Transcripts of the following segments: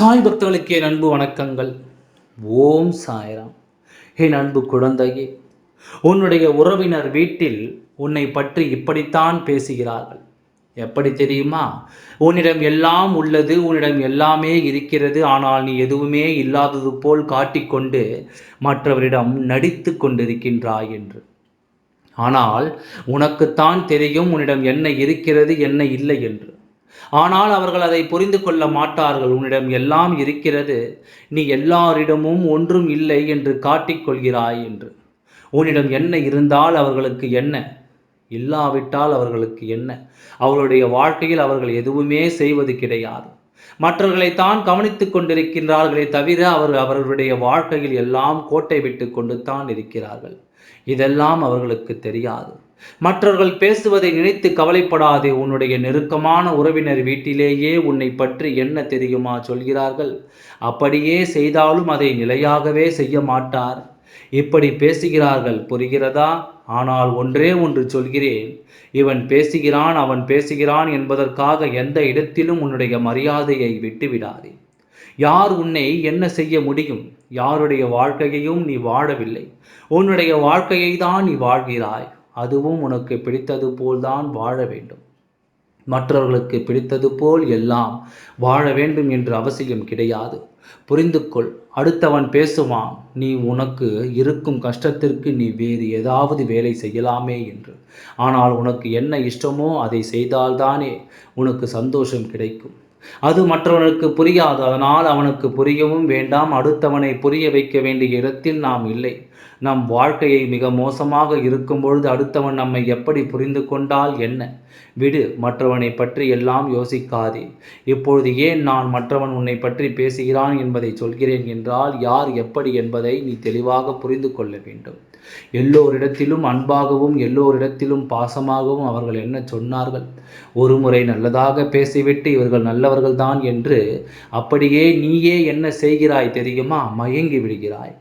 சாய் பக்தர்களுக்கு என் அன்பு வணக்கங்கள். ஓம் சாய்ராம். என் அன்பு குழந்தையே, உன்னுடைய உறவினர் வீட்டில் உன்னை பற்றி இப்படித்தான் பேசுகிறார்கள். எப்படி தெரியுமா? உன்னிடம் எல்லாம் உள்ளது, உன்னிடம் எல்லாமே இருக்கிறது, ஆனால் நீ எதுவுமே இல்லாதது போல் காட்டிக்கொண்டு மற்றவரிடம் நடித்து கொண்டிருக்கின்றாய் என்று. ஆனால் உனக்குத்தான் தெரியும் உன்னிடம் என்ன இருக்கிறது, என்ன இல்லை என்று. ஆனால் அவர்கள் அதை புரிந்து கொள்ள மாட்டார்கள். உன்னிடம் எல்லாம் இருக்கிறது, நீ எல்லாரிடமும் ஒன்றும் இல்லை என்று காட்டிக்கொள்கிறாய் என்று. உன்னிடம் என்ன இருந்தால் அவர்களுக்கு என்ன, இல்லாவிட்டால் அவர்களுக்கு என்ன? அவர்களுடைய வாழ்க்கையில் அவர்கள் எதுவுமே செய்வது கிடையாது. மற்றவர்களைத்தான் கவனித்துக் கொண்டிருக்கின்றார்களே தவிர அவர்களுடைய வாழ்க்கையில் எல்லாம் கோட்டை விட்டு கொண்டு தான் இருக்கிறார்கள். இதெல்லாம் அவர்களுக்கு தெரியாது. மற்றவர்கள் பேசுவதை நினைத்து கவலைப்படாதே. உன்னுடைய நெருக்கமான உறவினர் வீட்டிலேயே உன்னை பற்றி என்ன தெரியுமா சொல்கிறார்கள்? அப்படியே செய்தாலும் அதை நிலையாகவே செய்ய மாட்டார். இப்படி பேசுகிறார்கள், புரிகிறதா? ஆனால் ஒன்றே ஒன்று சொல்கிறேன், இவன் பேசுகிறான் அவன் பேசுகிறான் என்பதற்காக எந்த இடத்திலும் உன்னுடைய மரியாதையை விட்டுவிடாதே. யார் உன்னை என்ன செய்ய முடியும்? யாருடைய வாழ்க்கையையும் நீ வாழவில்லை. உன்னுடைய வாழ்க்கையை தான் நீ வாழ்கிறாய். அதுவும் உனக்கு பிடித்தது போல்தான் வாழ வேண்டும். மற்றவர்களுக்கு பிடித்தது போல் எல்லாம் வாழ வேண்டும் என்று அவசியம் கிடையாது. புரிந்து கொள். அடுத்தவன் பேசுவான், நீ உனக்கு இருக்கும் கஷ்டத்திற்கு நீ வேறு ஏதாவது வேலை செய்யலாமே என்று. ஆனால் உனக்கு என்ன இஷ்டமோ அதை செய்தால்தானே உனக்கு சந்தோஷம் கிடைக்கும். அது மற்றவனுக்கு புரியாது. அதனால் அவனுக்கு புரியவும் வேண்டாம். அடுத்தவனை புரிய வைக்க வேண்டிய இடத்தில் நாம் இல்லை. நம் வாழ்க்கையை மிக மோசமாக இருக்கும் பொழுது அடுத்தவன் நம்மை எப்படி புரிந்து கொண்டால் என்ன? விடு, மற்றவனை பற்றி எல்லாம் யோசிக்காதே. இப்பொழுது ஏன் நான் மற்றவன் உன்னை பற்றி பேசுகிறான் என்பதை சொல்கிறேன் என்றால், யார் எப்படி என்பதை நீ தெளிவாக புரிந்து கொள்ள வேண்டும். எல்லோரிடத்திலும் அன்பாகவும் எல்லோரிடத்திலும் பாசமாகவும் அவர்கள் என்ன சொன்னார்கள்? ஒரு முறை நல்லதாக பேசிவிட்டு இவர்கள் நல்லவர்கள்தான் என்று அப்படியே நீயே என்ன செய்கிறாய் தெரியுமா? மயங்கி விடுகிறாய்.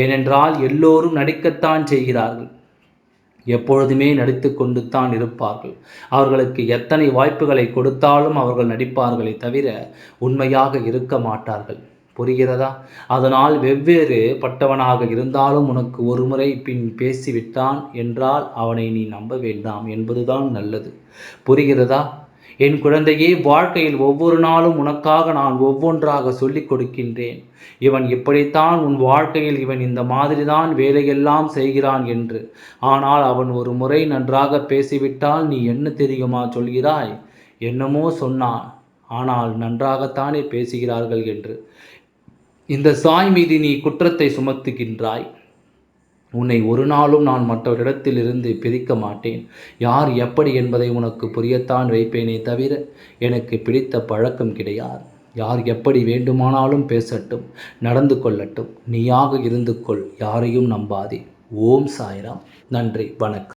ஏனென்றால் எல்லோரும் நடிக்கத்தான் செய்கிறார்கள். எப்பொழுதுமே நடித்து கொண்டு தான் இருப்பார்கள். அவர்களுக்கு எத்தனை வாய்ப்புகளை கொடுத்தாலும் அவர்கள் நடிப்பார்களே தவிர உண்மையாக இருக்க மாட்டார்கள். புரிகிறதா? அதனால் வெவ்வேறு பட்டவனாக இருந்தாலும் உனக்கு ஒரு முறை பின் பேசிவிட்டான் என்றால் அவனை நீ நம்ப வேண்டாம் என்பதுதான் நல்லது. புரிகிறதா? என் குழந்தையே, வாழ்க்கையில் ஒவ்வொரு நாளும் உனக்காக நான் ஒவ்வொன்றாக சொல்லிக் கொடுக்கின்றேன். இவன் இப்படித்தான் உன் வாழ்க்கையில், இவன் இந்த மாதிரிதான் வேலையெல்லாம் செய்கிறான் என்று. ஆனால் அவன் ஒரு முறை நன்றாக பேசிவிட்டால் நீ என்ன தெரியுமா சொல்கிறாய்? என்னமோ சொன்னான், ஆனால் நன்றாகத்தானே பேசுகிறார்கள் என்று. இந்த சாய் மீது நீ குற்றத்தை சுமத்துகின்றாய். உன்னை ஒரு நாளும் நான் மற்றவரிடத்திலிருந்து பிரிக்க மாட்டேன். யார் எப்படி என்பதை உனக்கு புரியத்தான் வைப்பேனே தவிர எனக்கு பிடித்த பழக்கம் கிடையாது. யார் எப்படி வேண்டுமானாலும் பேசட்டும், நடந்து கொள்ளட்டும். நீயாக இருந்து கொள், யாரையும் நம்பாதே. ஓம் சாய்ராம். நன்றி, வணக்கம்.